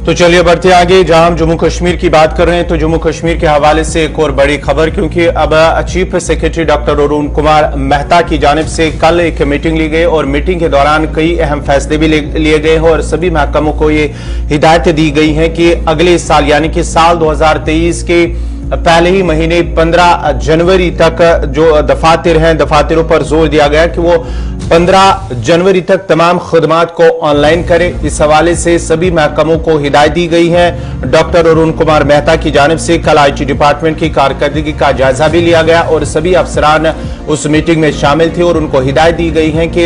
तो चलिए बढ़ते आगे, जहां हम जम्मू कश्मीर की बात कर रहे हैं तो जम्मू कश्मीर के हवाले से एक और बड़ी खबर, क्योंकि अब chief secretary doctor Arun Kumar Mehta की जानिब से कल एक मीटिंग ली गई और मीटिंग के दौरान कई अहम फैसले भी लिए गए हैं और सभी महकमों को ये हिदायत दी गई है कि अगले साल यानी कि साल 2023 के पहले ही महीने 15 जनवरी तक जो दफातर हैं, दफातरों पर जोर दिया गया कि वो 15 जनवरी तक तमाम खदमात को ऑनलाइन करे। इस हवाले से सभी महकमों को हिदायत दी गई है। डॉक्टर अरुण कुमार मेहता की जानिब से कल IT डिपार्टमेंट की कारकर्दगी का जायजा भी लिया गया और सभी अफसरान उस मीटिंग में शामिल थे और उनको हिदायत दी गई है कि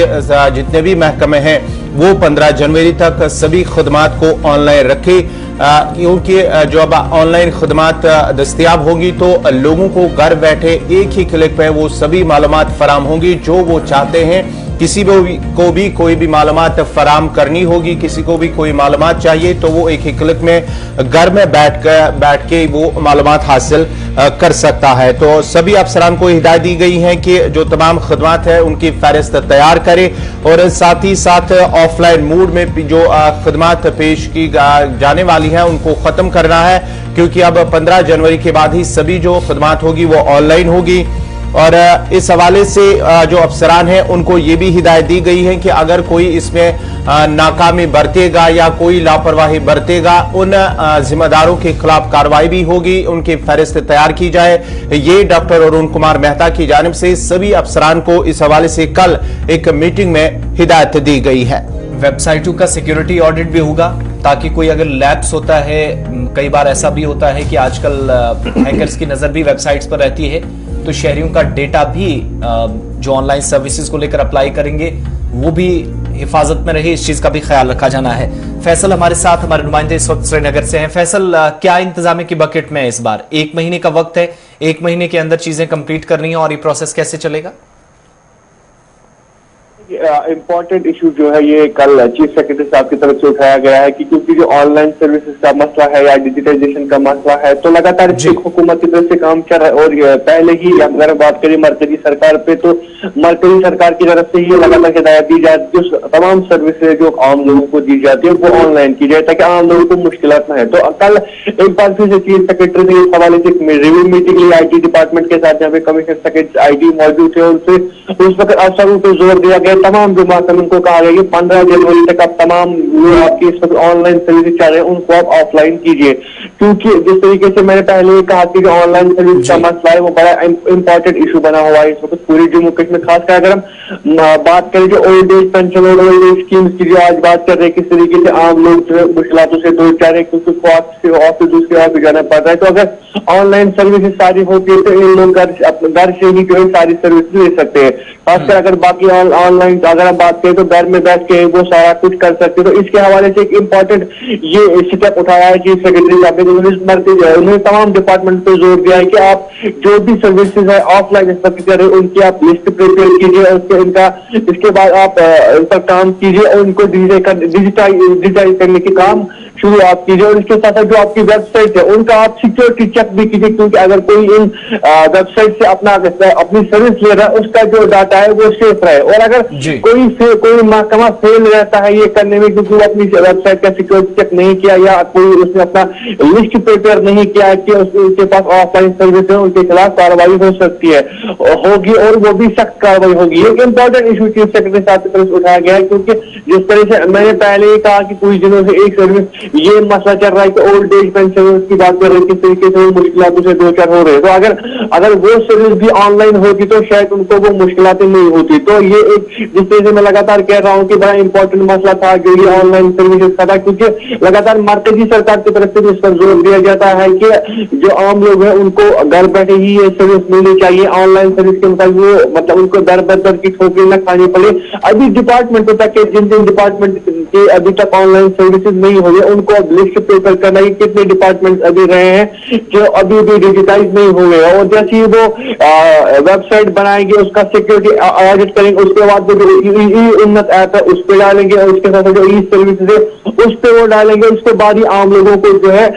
जितने भी महकमे हैं वो 15 जनवरी तक सभी खदमात को ऑनलाइन रखे, क्योंकि जो अब ऑनलाइन खदमात दस्तियाब होंगी तो लोगों को घर बैठे एक ही क्लिक पे वो सभी मालूमात फराम होंगी जो वो चाहते हैं। किसी को भी कोई भी मालूमात फराम करनी होगी, किसी को भी कोई मालूमात चाहिए तो वो एक ही क्लिक में घर में बैठ के वो मालूमात हासिल कर सकता है। तो सभी अफसरान को हिदायत दी गई है कि जो तमाम खदमात है उनकी फहरिस्त तैयार करें और साथ ही साथ ऑफलाइन मोड में जो खदमात पेश की जाने वाली है उनको खत्म करना है, क्योंकि अब 15 जनवरी के बाद ही सभी जो खदमात होगी वो ऑनलाइन होगी। और इस हवाले से जो अफसरान हैं उनको ये भी हिदायत दी गई है कि अगर कोई इसमें नाकामी बरतेगा या कोई लापरवाही बरतेगा उन जिम्मेदारों के खिलाफ कार्रवाई भी होगी, उनकी फहरिस्त तैयार की जाए। ये डॉक्टर अरुण कुमार मेहता की जानिब से सभी अफसरान को इस हवाले से कल एक मीटिंग में हिदायत दी गई है। वेबसाइटों का सिक्योरिटी ऑडिट भी होगा ताकि कोई अगर लैप्स होता है, कई बार ऐसा भी होता है कि आजकल हैकर्स की नजर भी वेबसाइट्स पर रहती है, तो शहरियों का डेटा भी जो ऑनलाइन सर्विसेज को लेकर अप्लाई करेंगे वो भी हिफाजत में रहे, इस चीज का भी ख्याल रखा जाना है। फैसल हमारे साथ, हमारे नुमाइंदे इस वक्त श्रीनगर से हैं। फैसल, क्या इंतजाम की बकेट में है इस बार? 1 महीने का वक्त है, 1 महीने के अंदर चीजें कंप्लीट करनी है और ये प्रोसेस कैसे चलेगा? इम्पोर्टेंट इशू जो है ये कल चीफ सेक्रेटरी साहब की तरफ से उठाया गया है कि क्योंकि जो ऑनलाइन सर्विसेज का मसला है या डिजिटाइजेशन का मसला है तो लगातार हुकूमत की तरफ से काम चल रहा है और पहले ही अगर बात करें मरकजी सरकार पे तो मरकजी सरकार की तरफ से ये लगातार हिदायत दी जाती है जो तमाम सर्विसेज जो आम लोगों को दी जाती है वो ऑनलाइन की जाए ताकि आम लोगों को मुश्किलात न है। तो कल एक बार फिर से चीफ सेक्रेटरी ने इस हवाले से रिव्यू मीटिंग ली IT डिपार्टमेंट के साथ, जहाँ पे कमिश्नर सेक्रेटरी IT मौजूद थे। उनसे उस वक्त अफसरों को जोर दिया गया, तमाम जो महकमे को कहा गया कि 15 जनवरी तक आप तमाम जो आपकी इस वक्त ऑनलाइन सर्विस चाह रहे हैं उनको आप ऑफलाइन कीजिए, क्योंकि जिस तरीके से मैंने पहले कहा कि जो ऑनलाइन सर्विस का मसला है वो बड़ा इंपॉर्टेंट इशू बना हुआ है इस वक्त पूरी जम्मू कश्मीर। खासकर अगर हम बात करें जो ओल्ड एज पेंशन और ओल्ड एज स्कीम्स की जो आज बात कर रहे हैं, किस तरीके से आम लोग जो है मुश्किलों से दो चाह रहे हैं क्योंकि ऑफिस दूसरे ऑफिस जाना पड़ रहा है। तो अगर ऑनलाइन सर्विसेज सारी होती है तो इन लोग घर से ही जो है सारी सर्विस ले सकते हैं। खासकर अगर बाकी ऑनलाइन अगर हम बात करें तो घर में बैठ के वो सारा कुछ कर सकते हैं। तो इसके हवाले से एक इम्पोर्टेंट ये स्टेप उठाया है चीफ सेक्रेटरी साहब ने। उन्होंने तमाम डिपार्टमेंट पे जोर दिया है कि आप जो भी सर्विसेज है ऑफलाइन करें उनकी आप लिस्ट प्रिपेयर कीजिए और इसके बाद आप उन पर काम कीजिए और उनको डिजिटाइज करने के काम शुरू आप कीजिए। और इसके साथ जो आपकी वेबसाइट है उनका आप सिक्योरिटी चेक भी कीजिए, क्योंकि अगर कोई इन वेबसाइट से अपनी सर्विस ले रहा है उसका जो डाटा है वो सेफ रहे। और अगर कोई महकमा फेल रहता है ये करने में क्योंकि वो अपनी वेबसाइट का सिक्योरिटी चेक नहीं किया या कोई उसने अपना लिस्ट प्रिपेयर नहीं किया कि उसके पास ऑफलाइन सर्विस है, उनके खिलाफ कार्रवाई हो सकती है होगी और वो भी सख्त कार्रवाई होगी। एक इंपॉर्टेंट इशू चीफ सेक्रेटरी साहब की तरफ से उठाया गया है, क्योंकि जिस तरह से मैंने पहले ही कहा कि कुछ दिनों से एक सर्विस ये मसला चल रहा है कि ओल्ड एज पेंशन की बात कर रहे हैं, किस तरीके से वो मुश्किलातों से दो चार हो रहे हैं। तो अगर वो सर्विस भी ऑनलाइन होती तो शायद उनको वो मुश्किलातें नहीं होती। तो ये एक जिस तरह से मैं लगातार कह रहा हूँ कि बड़ा इंपॉर्टेंट मसला था जो ये ऑनलाइन सर्विसेज का था, क्योंकि लगातार मरकजी सरकार की तरफ से भी इस पर जोर दिया जाता है कि जो आम लोग हैं उनको घर बैठे ही ये सर्विस मिलनी चाहिए। ऑनलाइन सर्विस के मतलब वो मतलब उनको दर बदर की ठोकरें न खानी पड़े। अभी डिपार्टमेंट तक जिन डिपार्टमेंट के अभी तक ऑनलाइन सर्विसेज नहीं हुए उनको अब लिस्ट प्रिपेयर करना है कितने डिपार्टमेंट अभी रहे हैं जो अभी भी डिजिटाइज नहीं हुए, और जैसे ही वो वेबसाइट बनाएंगे उसका सिक्योरिटी ऑडिट करेंगे, उसके बाद जो ई उन्नत ऐप है उस पर डालेंगे और उसके साथ जो ई सर्विसेज है उस पर वो डालेंगे, उसके बाद ही आम लोगों को जो है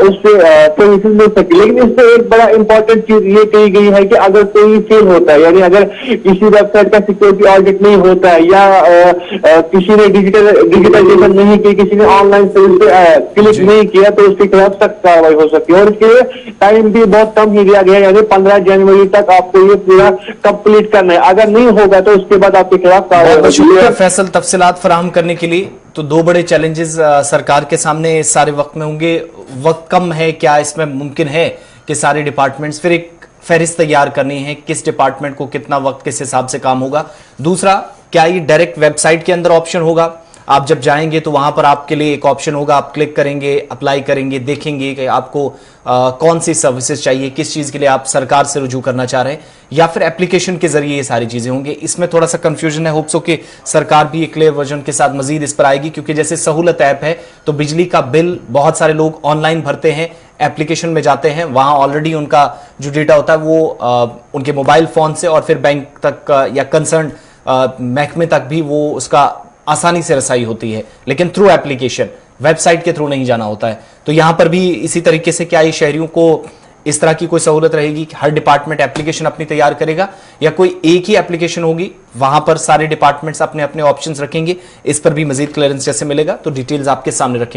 उससे सर्विसेज मिल सके। लेकिन इससे एक बड़ा इंपॉर्टेंट चीज ये कही गई है कि अगर कोई फेल होता है, यानी अगर किसी वेबसाइट का सिक्योरिटी ऑडिट नहीं होता है या किसी ने डिजिटाइज डिजिटाइजेशन नहीं की, किसी ने ऑनलाइन सर्विस पे क्लिक नहीं किया तो उसके खिलाफ सख्त कार्रवाई हो सकती है। और इसके लिए टाइम भी बहुत कम ही दिया गया है, यानी 15 जनवरी तक आपको ये पूरा कंप्लीट करना है। अगर नहीं होगा तो उसके बाद आपके खिलाफ कार्रवाई बहुत होगी। शुक्रिया फैसल तफसीलात फराहम करने के लिए। तो दो बड़े चैलेंजेस सरकार के सामने इस सारे वक्त में होंगे। वक्त कम है, क्या इसमें मुमकिन है कि सारे डिपार्टमेंट्स फिर एक फहरिस्त तैयार करनी है, किस डिपार्टमेंट को कितना वक्त किस हिसाब से काम होगा। दूसरा, क्या ये डायरेक्ट वेबसाइट के अंदर ऑप्शन होगा, आप जब जाएंगे तो वहां पर आपके लिए एक ऑप्शन होगा, आप क्लिक करेंगे, अप्लाई करेंगे, देखेंगे कि आपको कौन सी सर्विसेज चाहिए, किस चीज के लिए आप सरकार से रुजू करना चाह रहे हैं, या फिर एप्लीकेशन के जरिए ये सारी चीजें होंगी। इसमें थोड़ा सा कंफ्यूजन है। होप्स हो कि सरकार भी एक क्लियर वर्जन के साथ मजीद इस पर आएगी, क्योंकि जैसे सहूलत ऐप है तो बिजली का बिल बहुत सारे लोग ऑनलाइन भरते हैं, एप्लीकेशन में जाते हैं, वहां ऑलरेडी उनका जो डेटा होता है वो उनके मोबाइल फोन से और फिर बैंक तक या कंसर्न महकमे तक भी वो उसका आसानी से रसाई होती है, लेकिन थ्रू एप्लीकेशन, वेबसाइट के थ्रू नहीं जाना होता है। तो यहां पर भी इसी तरीके से क्या ये शहरियों को इस तरह की कोई सहूलत रहेगी कि हर डिपार्टमेंट एप्लीकेशन अपनी तैयार करेगा, या कोई एक ही एप्लीकेशन होगी, वहां पर सारे डिपार्टमेंट्स अपने अपने ऑप्शंस रखेंगे? इस पर भी मजीद क्लियरेंस जैसे मिलेगा तो डिटेल्स आपके सामने रखेंगे।